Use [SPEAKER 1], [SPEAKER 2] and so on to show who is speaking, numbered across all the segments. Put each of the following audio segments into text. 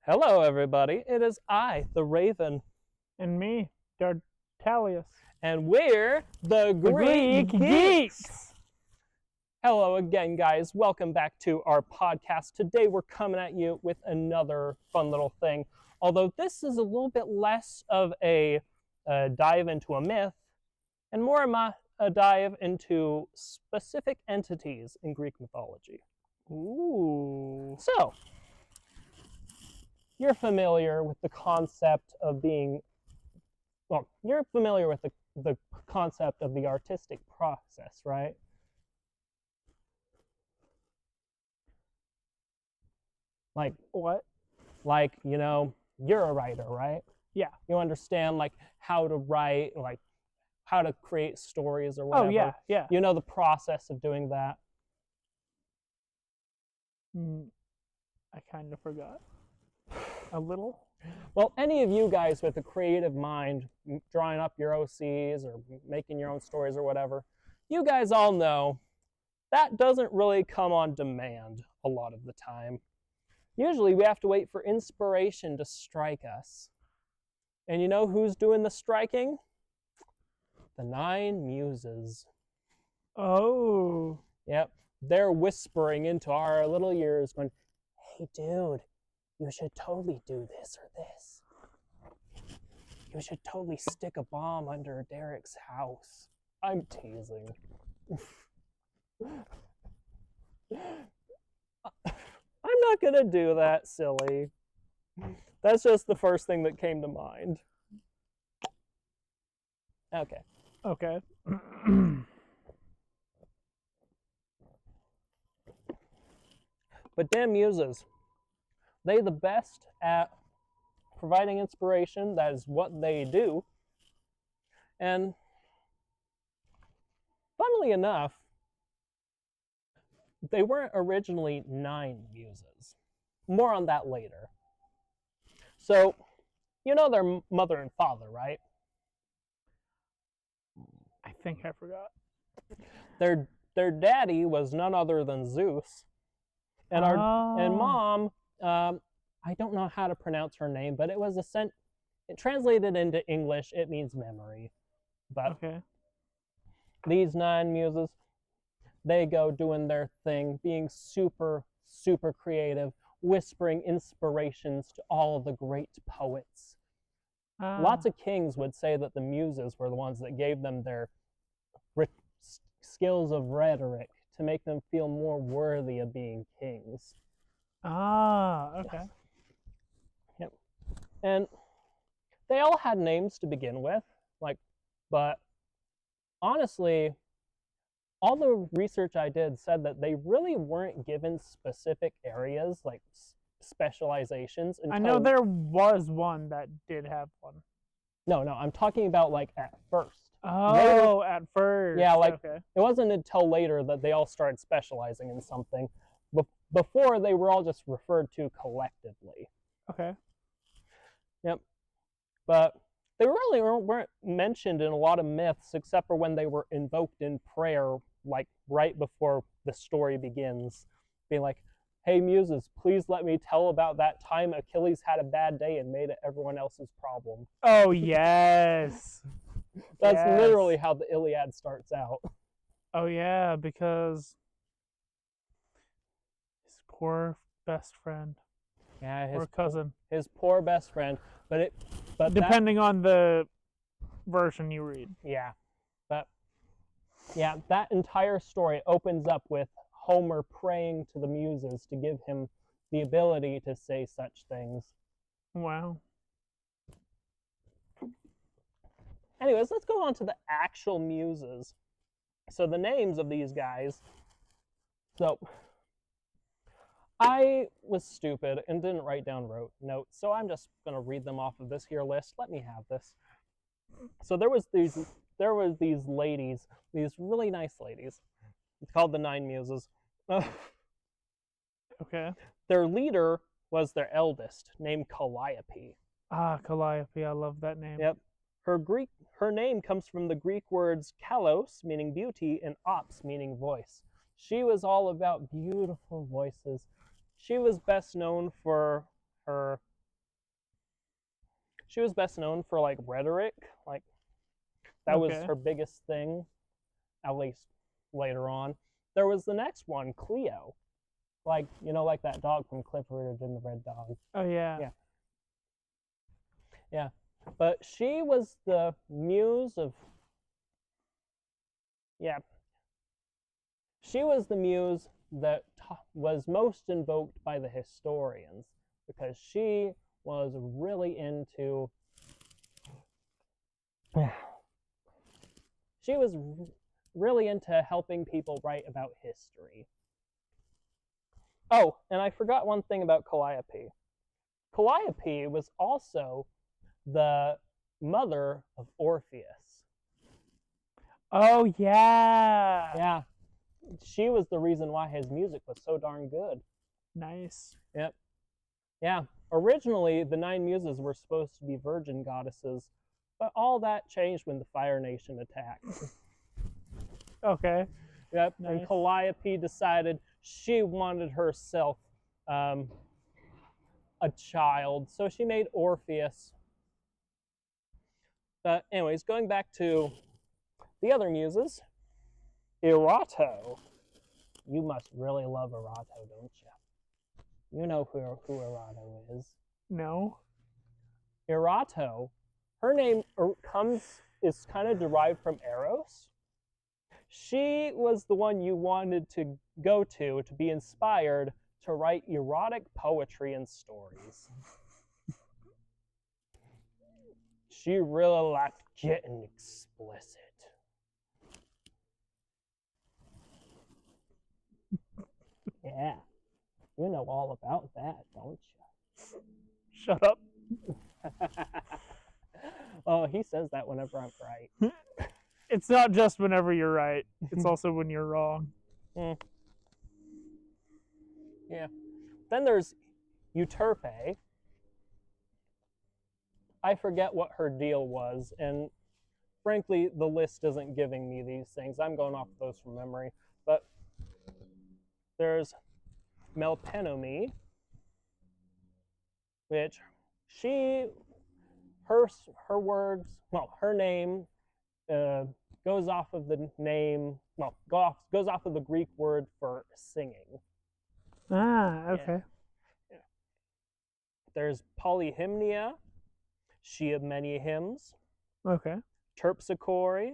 [SPEAKER 1] Hello, everybody. It is I, the Raven,
[SPEAKER 2] And me, Dartalius.
[SPEAKER 1] and we're the Greek Geeks. Hello again, guys. Welcome back to our podcast. Today, we're coming at you with another fun little thing. Although this is a little bit less of a dive into a myth and more a dive into specific entities in Greek mythology.
[SPEAKER 2] Ooh.
[SPEAKER 1] So, you're familiar with the concept of being, well, you're familiar with the concept of the artistic process, right? Like,
[SPEAKER 2] What?
[SPEAKER 1] like, you're a writer, right?
[SPEAKER 2] Yeah.
[SPEAKER 1] You understand, like, how to write, like, how to create stories or whatever.
[SPEAKER 2] Oh, yeah.
[SPEAKER 1] You know the process of doing that.
[SPEAKER 2] I kind of forgot. A little?
[SPEAKER 1] Well, any of you guys with a creative mind, drawing up your OCs or making your own stories or whatever, you guys all know that doesn't really come on demand a lot of the time. Usually we have to wait for inspiration to strike us. And you know who's doing the striking? The 9 Muses.
[SPEAKER 2] Oh.
[SPEAKER 1] Yep. They're whispering into our little ears going, hey, dude, you should totally do this or this. You should totally stick a bomb under Derek's house. I'm teasing. I'm not gonna do that, silly. That's just the first thing that came to mind. Okay.
[SPEAKER 2] Okay.
[SPEAKER 1] But damn Muses, they the best at providing inspiration. That is what they do. And funnily enough, they weren't originally 9 Muses. More on that later. So, you know their mother and father, right?
[SPEAKER 2] I think I forgot.
[SPEAKER 1] Their daddy was none other than Zeus. And and mom, I don't know how to pronounce her name, but it was it translated into English, it means memory. But
[SPEAKER 2] okay.
[SPEAKER 1] These 9 Muses, they go doing their thing, being super, super creative, whispering inspirations to all the great poets. Lots of kings would say that the Muses were the ones that gave them their skills of rhetoric to make them feel more worthy of being kings.
[SPEAKER 2] Okay.
[SPEAKER 1] Yep. And they all had names to begin with, but honestly, all the research I did said that they really weren't given specific areas, like specializations.
[SPEAKER 2] I know there was one that did have one.
[SPEAKER 1] No, I'm talking about like at first.
[SPEAKER 2] Oh, later, at first.
[SPEAKER 1] Yeah, like
[SPEAKER 2] okay.
[SPEAKER 1] It wasn't until later that they all started specializing in something. Before, they were all just referred to collectively.
[SPEAKER 2] Okay.
[SPEAKER 1] Yep. But they really weren't mentioned in a lot of myths except for when they were invoked in prayer, like right before the story begins. Being like, hey, Muses, please let me tell about that time Achilles had a bad day and made it everyone else's problem.
[SPEAKER 2] Oh, yes.
[SPEAKER 1] That's literally how the Iliad starts out.
[SPEAKER 2] Oh, yeah, because his poor best friend.
[SPEAKER 1] Yeah, his
[SPEAKER 2] or cousin.
[SPEAKER 1] His poor best friend. But
[SPEAKER 2] depending on the version you read.
[SPEAKER 1] Yeah. But yeah, that entire story opens up with Homer praying to the Muses to give him the ability to say such things.
[SPEAKER 2] Wow.
[SPEAKER 1] Anyways, let's go on to the actual Muses. So the names of these guys. So I was stupid and didn't write down notes, so I'm just going to read them off of this here list. Let me have this. So there was these ladies, these really nice ladies. It's called the 9 Muses.
[SPEAKER 2] Okay.
[SPEAKER 1] Their leader was their eldest, named Calliope.
[SPEAKER 2] Calliope, I love that name.
[SPEAKER 1] Yep. Her name comes from the Greek words kalos, meaning beauty, and ops, meaning voice. She was all about beautiful voices. She was best known for her She was best known for like rhetoric, like that was
[SPEAKER 2] Okay.
[SPEAKER 1] her biggest thing, at least later on. There was the next one, Cleo, like like that dog from Clifford and the Red Dog.
[SPEAKER 2] Oh yeah.
[SPEAKER 1] Yeah, but she was the muse of yeah. She was the muse that was most invoked by the historians because she was really into she was really into helping people write about history. Oh, and I forgot one thing about Calliope. Calliope was also the mother of Orpheus.
[SPEAKER 2] Oh yeah.
[SPEAKER 1] Yeah, she was the reason why his music was so darn good.
[SPEAKER 2] Nice.
[SPEAKER 1] Yep. Yeah. Originally, the 9 muses were supposed to be virgin goddesses, but all that changed when the Fire Nation attacked.
[SPEAKER 2] Okay.
[SPEAKER 1] Yep.
[SPEAKER 2] Nice.
[SPEAKER 1] And Calliope decided she wanted herself a child, so she made Orpheus. But anyways, going back to the other muses, Erato. You must really love Erato, don't you? You know who Erato is.
[SPEAKER 2] No.
[SPEAKER 1] Erato, her name is kind of derived from Eros. She was the one you wanted to go to be inspired to write erotic poetry and stories. She really liked getting explicit. Yeah, you know all about that, don't you?
[SPEAKER 2] Shut up.
[SPEAKER 1] Oh, he says that whenever I'm right.
[SPEAKER 2] It's not just whenever you're right. It's also when you're wrong.
[SPEAKER 1] Yeah. Then there's Euterpe. I forget what her deal was, and frankly, the list isn't giving me these things. I'm going off those from memory. But there's Melpomene, which her words, well, her name goes off of the name, well, goes off of the Greek word for singing.
[SPEAKER 2] Ah, okay.
[SPEAKER 1] Yeah. There's Polyhymnia, she of many hymns.
[SPEAKER 2] Okay.
[SPEAKER 1] Terpsichore,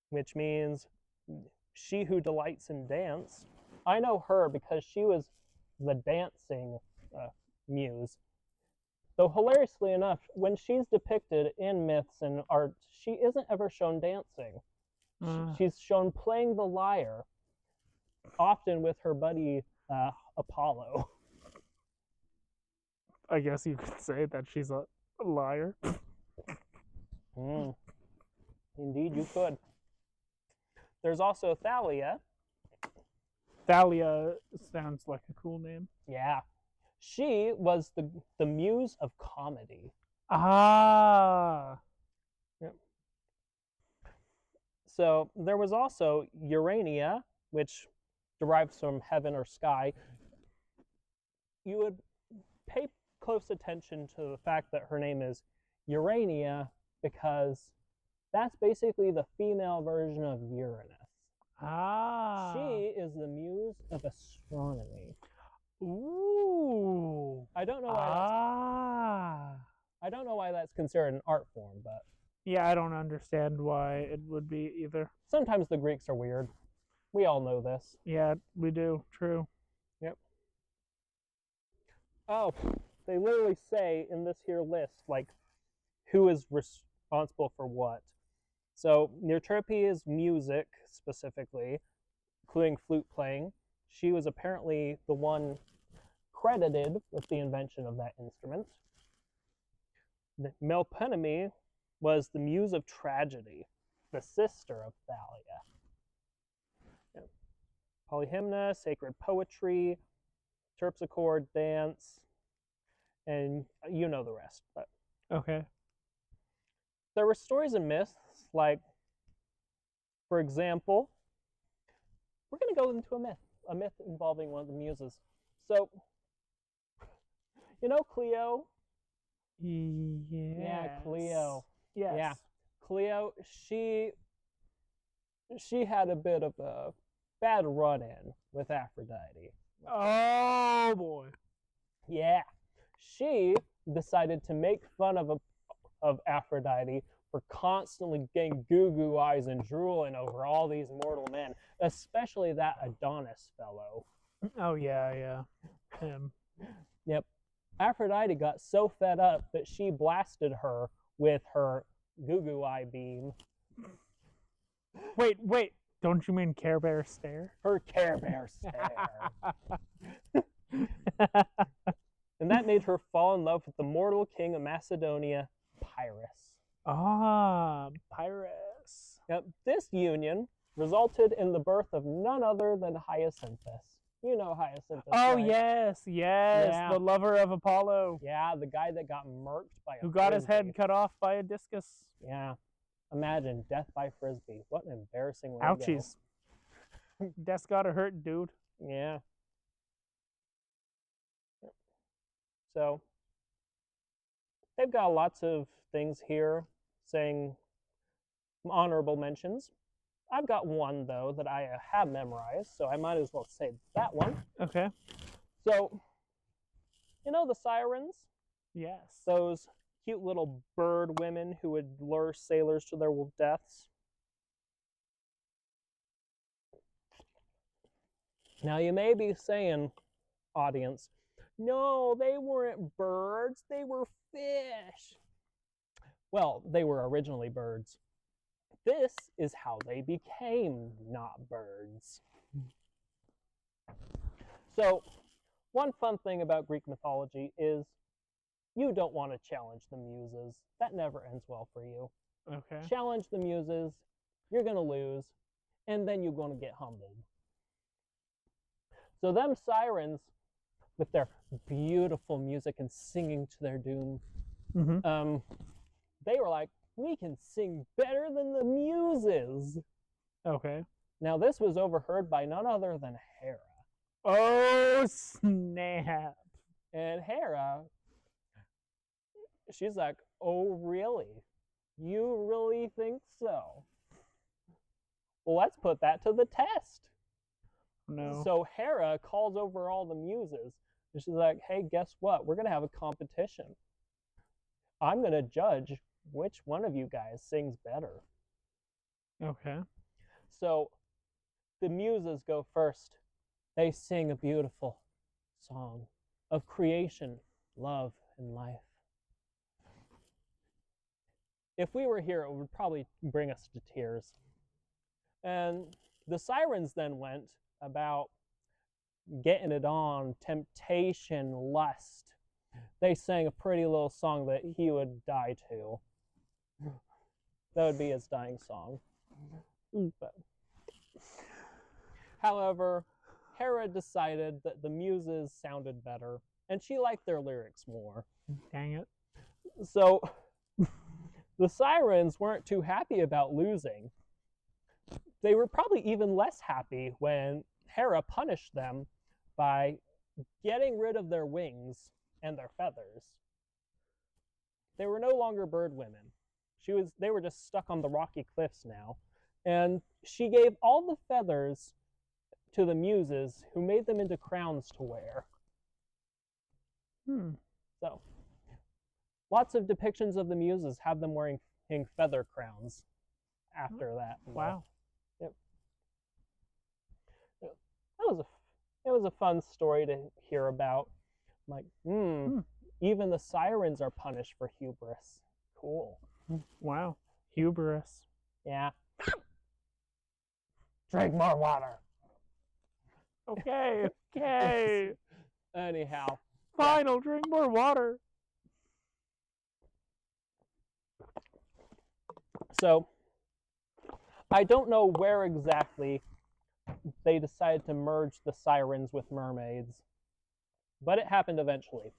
[SPEAKER 1] which means she who delights in dance. I know her because she was the dancing muse. Though hilariously enough, when she's depicted in myths and art, she isn't ever shown dancing. She's shown playing the lyre, often with her buddy Apollo.
[SPEAKER 2] I guess you could say that she's a liar.
[SPEAKER 1] Indeed, you could. There's also Thalia.
[SPEAKER 2] Thalia sounds like a cool name.
[SPEAKER 1] Yeah. She was the muse of comedy.
[SPEAKER 2] Ah.
[SPEAKER 1] Yep. So there was also Urania, which derives from heaven or sky. You would pay close attention to the fact that her name is Urania because that's basically the female version of Uranus.
[SPEAKER 2] Ah.
[SPEAKER 1] She is the muse of astronomy.
[SPEAKER 2] Ooh.
[SPEAKER 1] I don't know why that's considered an art form, but
[SPEAKER 2] yeah, I don't understand why it would be either.
[SPEAKER 1] Sometimes the Greeks are weird. We all know this.
[SPEAKER 2] Yeah, we do. True.
[SPEAKER 1] Yep. Oh, they literally say in this here list, like, who is responsible for what. So Euterpe is music, specifically, including flute playing. She was apparently the one credited with the invention of that instrument. Melpomene was the muse of tragedy, the sister of Thalia. Yeah. Polyhymna, sacred poetry, terpsichore, dance, and you know the rest. But
[SPEAKER 2] Okay.
[SPEAKER 1] there were stories and myths, like, for example, we're going to go into a myth involving one of the muses. So, Cleo,
[SPEAKER 2] Yeah.
[SPEAKER 1] Cleo.
[SPEAKER 2] Yes.
[SPEAKER 1] Yeah. Cleo, she had a bit of a bad run-in with Aphrodite.
[SPEAKER 2] Oh boy.
[SPEAKER 1] Yeah. She decided to make fun of Aphrodite for constantly getting goo-goo eyes and drooling over all these mortal men, especially that Adonis fellow.
[SPEAKER 2] Oh yeah. Him.
[SPEAKER 1] Yep. Aphrodite got so fed up that she blasted her with her goo-goo eye beam.
[SPEAKER 2] Wait. Don't you mean Care Bear stare?
[SPEAKER 1] Her Care Bear stare. And that made her fall in love with the mortal king of Macedonia, Pyrrhus.
[SPEAKER 2] Pyrrhus.
[SPEAKER 1] Now, this union resulted in the birth of none other than Hyacinthus. You know Hyacinthus,
[SPEAKER 2] Oh
[SPEAKER 1] right?
[SPEAKER 2] yes,
[SPEAKER 1] Yeah.
[SPEAKER 2] the lover of Apollo.
[SPEAKER 1] Yeah, the guy that got murked by a
[SPEAKER 2] who got his
[SPEAKER 1] frisbee.
[SPEAKER 2] head cut off by a discus.
[SPEAKER 1] Yeah. Imagine death by frisbee. What an embarrassing way
[SPEAKER 2] Ouchies. Death's gotta hurt, dude.
[SPEAKER 1] to go. Yeah. So they've got lots of things here saying honorable mentions. I've got one though that I have memorized, so I might as well say that one.
[SPEAKER 2] Okay.
[SPEAKER 1] So, you know the sirens?
[SPEAKER 2] Yes.
[SPEAKER 1] Those cute little bird women who would lure sailors to their deaths. Now you may be saying, audience, no, they weren't birds, they were fish. Well, they were originally birds. This is how they became not birds. So, one fun thing about Greek mythology is you don't want to challenge the Muses. That never ends well for you.
[SPEAKER 2] Okay.
[SPEAKER 1] Challenge the Muses, you're going to lose, and then you're going to get humbled. So them sirens, with their beautiful music and singing to their doom, they were like, we can sing better than the Muses.
[SPEAKER 2] Okay.
[SPEAKER 1] Now this was overheard by none other than Hera.
[SPEAKER 2] Oh snap.
[SPEAKER 1] And Hera, she's like, oh really? You really think so? Well, let's put that to the test.
[SPEAKER 2] No.
[SPEAKER 1] So Hera calls over all the Muses, and she's like, hey, guess what? We're going to have a competition. I'm going to judge which one of you guys sings better.
[SPEAKER 2] Okay.
[SPEAKER 1] So the Muses go first. They sing a beautiful song of creation, love, and life. If we were here, it would probably bring us to tears. And the sirens then went about getting it on, temptation, lust. They sang a pretty little song that he would die to. That would be his dying song. But, however, Hera decided that the Muses sounded better, and she liked their lyrics more.
[SPEAKER 2] Dang it.
[SPEAKER 1] So the sirens weren't too happy about losing. They were probably even less happy when Hera punished them by getting rid of their wings and their feathers. They were no longer bird women. They were just stuck on the rocky cliffs now. And she gave all the feathers to the Muses, who made them into crowns to wear. So, lots of depictions of the Muses have them wearing feather crowns after that.
[SPEAKER 2] Wow.
[SPEAKER 1] Yep. It was a fun story to hear about. I'm like, even the sirens are punished for hubris. Cool.
[SPEAKER 2] Wow. Hubris.
[SPEAKER 1] Yeah. Drink more water.
[SPEAKER 2] Okay.
[SPEAKER 1] Anyhow.
[SPEAKER 2] Fine, I'll drink more water.
[SPEAKER 1] So, I don't know where exactly they decided to merge the sirens with mermaids, but it happened eventually.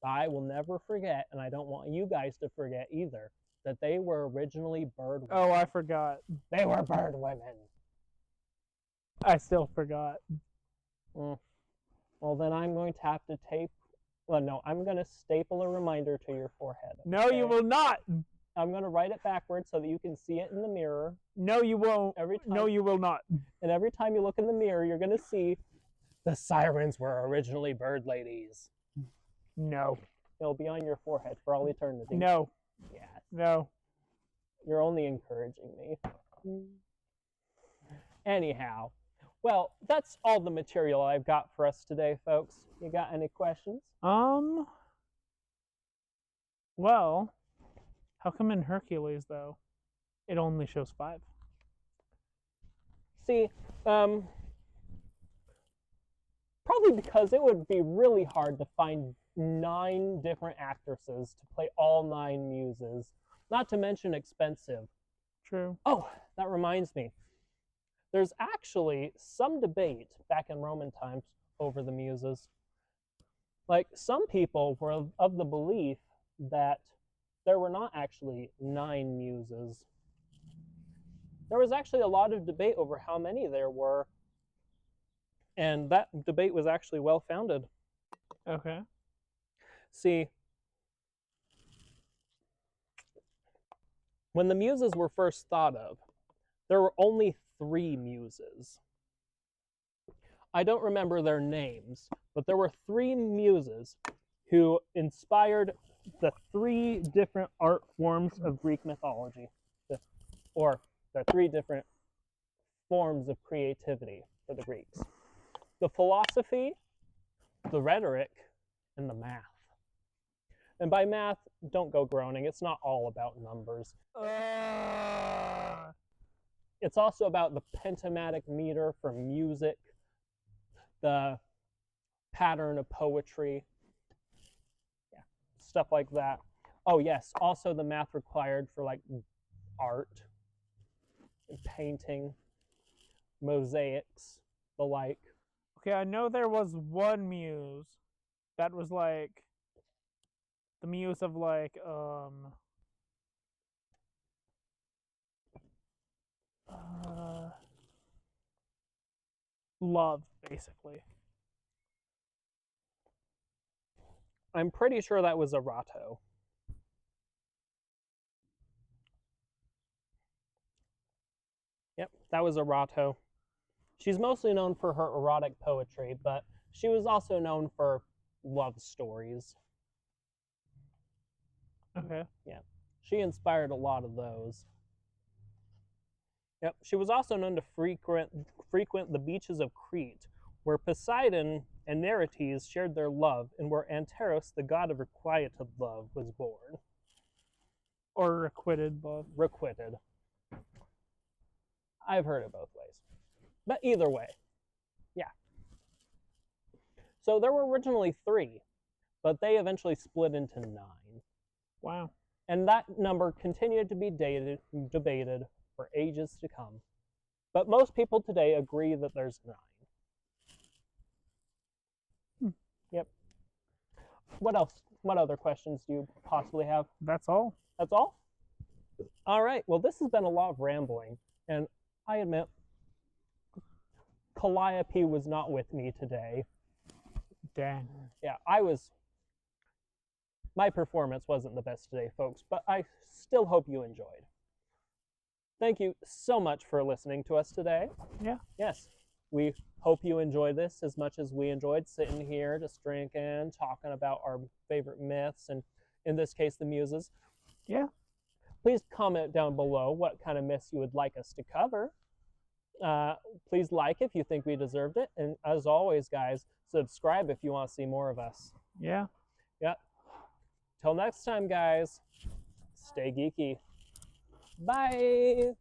[SPEAKER 1] I will never forget, and I don't want you guys to forget either, that they were originally bird women.
[SPEAKER 2] Oh, I forgot.
[SPEAKER 1] They were bird women.
[SPEAKER 2] I still forgot.
[SPEAKER 1] Well, then I'm going to have to tape Well, no, I'm going to staple a reminder to your forehead.
[SPEAKER 2] No, you will not.
[SPEAKER 1] I'm going to write it backwards so that you can see it in the mirror.
[SPEAKER 2] No, you won't.
[SPEAKER 1] Every time,
[SPEAKER 2] No, you will not.
[SPEAKER 1] And every time you look in the mirror, you're going to see the sirens were originally bird ladies.
[SPEAKER 2] No.
[SPEAKER 1] It'll be on your forehead for all eternity.
[SPEAKER 2] No.
[SPEAKER 1] Yes.
[SPEAKER 2] No.
[SPEAKER 1] You're only encouraging me. Anyhow, well, that's all the material I've got for us today, folks. You got any questions?
[SPEAKER 2] Well, how come in Hercules, though, it only shows 5?
[SPEAKER 1] See, probably because it would be really hard to find 9 different actresses to play all 9 muses, not to mention expensive.
[SPEAKER 2] True.
[SPEAKER 1] Oh, that reminds me. There's actually some debate back in Roman times over the muses. Like, some people were of the belief that there were not actually 9 muses. There was actually a lot of debate over how many there were, and that debate was actually well founded.
[SPEAKER 2] Okay.
[SPEAKER 1] See, when the muses were first thought of, there were only 3 muses. I don't remember their names, but there were 3 muses who inspired the 3 different art forms of Greek mythology, or the 3 different forms of creativity for the Greeks: the philosophy, the rhetoric, and the math. And by math, don't go groaning. It's not all about numbers. It's also about the pentamatic meter for music, the pattern of poetry, yeah, stuff like that. Oh yes, also the math required for like art, painting, mosaics, the like.
[SPEAKER 2] Okay, I know there was one muse that was like the muse of like love, basically.
[SPEAKER 1] I'm pretty sure that was Erato. Yep, that was Erato. She's mostly known for her erotic poetry, but she was also known for love stories.
[SPEAKER 2] Okay.
[SPEAKER 1] Yeah, she inspired a lot of those. Yep, she was also known to frequent the beaches of Crete, where Poseidon and Narcisse shared their love, and where Anteros, the god of requited love, was born.
[SPEAKER 2] Or requited love.
[SPEAKER 1] Requited. I've heard it both ways. But either way, yeah. So there were originally 3, but they eventually split into 9.
[SPEAKER 2] Wow.
[SPEAKER 1] And that number continued to be debated for ages to come. But most people today agree that there's 9. Yep. What else? What other questions do you possibly have?
[SPEAKER 2] That's all.
[SPEAKER 1] That's all? All right. Well, this has been a lot of rambling, and I admit Calliope was not with me today.
[SPEAKER 2] Dang.
[SPEAKER 1] Yeah, my performance wasn't the best today, folks, but I still hope you enjoyed. Thank you so much for listening to us today.
[SPEAKER 2] Yeah.
[SPEAKER 1] Yes, we hope you enjoyed this as much as we enjoyed sitting here just drinking, talking about our favorite myths, and in this case, the Muses.
[SPEAKER 2] Yeah.
[SPEAKER 1] Please comment down below what kind of myths you would like us to cover. Please like if you think we deserved it. And as always, guys, subscribe if you want to see more of us.
[SPEAKER 2] Yeah.
[SPEAKER 1] Yep. Till next time, guys, stay geeky. Bye.